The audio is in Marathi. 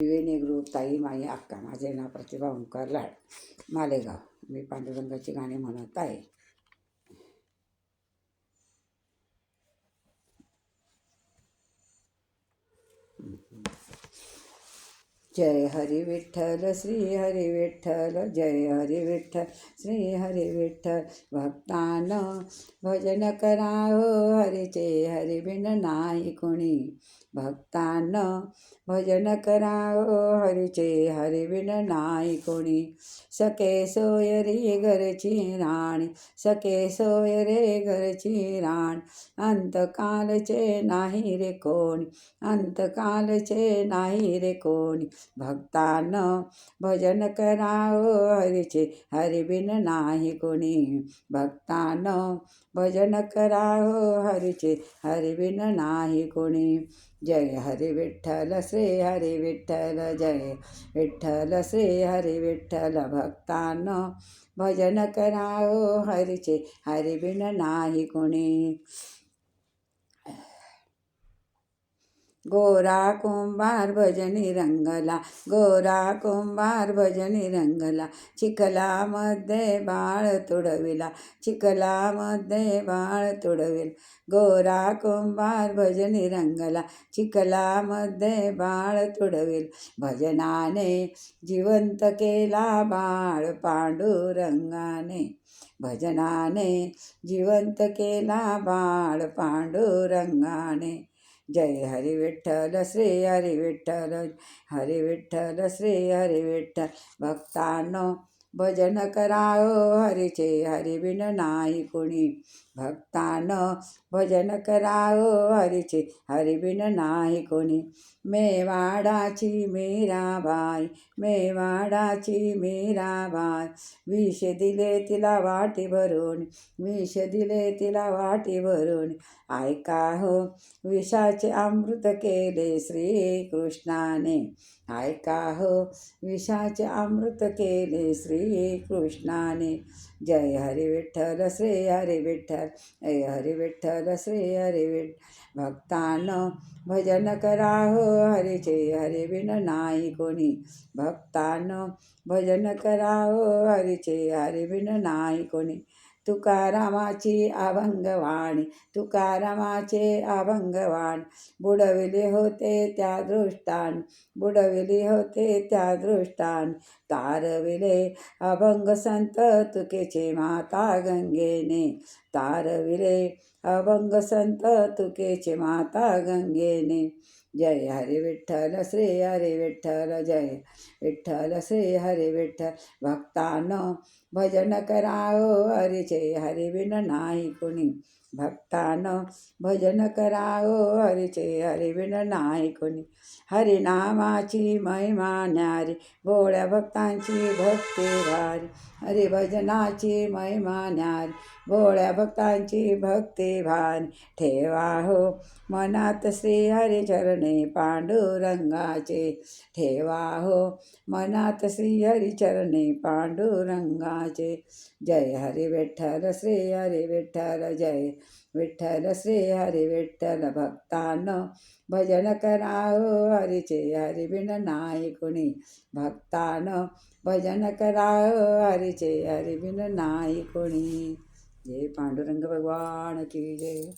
त्रिवेणी ग्रुप ताई माई अक्का. माझे नाव प्रतिभा ओंकार लाड, मालेगाव. मी पांडुरंगाची गाणी म्हणत आहे. जय हरी विठ्ठल श्री हरी विठ्ठल, जय हरी विठ्ठल श्री हरी विठ्ठल. भक्तांनो भजन करा हो हरीचे, हरी बिन नाही कुणी. भक्तांनो भजन करा हो हरीचे, हरी बिन नाही कोणी. सखे सोय रे घरची राणी, सखे सोय रे घरची राण. अंतकालचे नाही रे कोणी, अंतकालचे नाही रे कोणी. भक्तांनो भजन करा हो हरीचे, हरी बिन नाही कोणी. भक्तांनो भजन करा हो हरीचे, हरी बिन नाही कोणी. जय हरी विठ्ठल श्री हरी विठ्ठल, जय विठ्ठल श्री हरी विठ्ठल. भक्तांनो भजन करा हो हरीचे, हरी बिन नाही कोणी. गोरा कुंभार भजनी रंगला, गोरा कुंभार भजनी रंगला. चिखलामध्ये बाळ तुडविला, चिखलामध्ये बाळ तुडविला. गोरा कुंभार भजनी रंगला, चिखलामध्ये बाळ तुडविल. भजनाने जिवंत केला बाळ पांडुरंगाने, भजनाने जिवंत केला बाळ पांडुरंगाने. जय हरी विठ्ठल श्री हरी विठ्ठल, हरी विठ्ठल श्री हरी विठ्ठल. भक्तांनो भजन करा हो हरीचे, हरी बिन नाही कुणी. भक्तांनो भजन करा हो हरीचे, हरी बिन नाही कोणी. मेवाडाची मीराबाई, मेवाडाची मीराबाई. विष दिले तिला वाटी भरून, विष दिले तिला वाटी भरून. ऐका हो विषाचे अमृत केले श्रीकृष्णाने, ऐका हो विषाचे अमृत केले श्रीकृष्णाने. जय हरी विठ्ठल श्री हरी विठ्ठल, जय हरी विठ्ठल श्री हरी विठ्ठल. भक्तांनो भजन करा हो हरीचे, हरी बिन नाही कोणी. भक्तांनो भजन करा हो हरीचे, हरी बिन नाही कोणी. तुकारामाची अभंगवाणी, तुकारामाचे अभंगवाणी. बुडविले होते त्या दृष्टान, बुडविले होते त्या दृष्टान. तारविले अभंग संत तुकेचे माता गंगेने, तारविले अभंग संत तुकेचे माता गंगेने. जय हरी विठ्ठल श्री हरी विठ्ठल, जय विठ्ठल श्री हरी विठ्ठल. भक्तांनो भजन करा हो हरीचे, हरी बिन नाही कुणी. भक्तांनो भजन करा हो हरीचे, हरी बिन नाही कोणी. हरिनामाची महिमा न्यारी, भोळ्या भक्तांची भक्ती भारी. हरिभजनाची महिमा न्यारी, भोळ्या भक्तांची भक्ती भारी. ठेवा हो मनात श्री हरी चरणे पांडुरंगाचे, ठेवा हो मनात श्री हरी चरणे पांडुरंगाचे. जय हरी विठ्ठल श्री हरी विठ्ठल, जय विठ्ठल श्री हरी विठ्ठल. भक्तांनो भजन करा हो हरीचे, हरी बिन नाही कुणी. भक्तांनो भजन करा हो हरीचे, हरी बिन नाही कोणी. जय पांडुरंग भगवान की जय.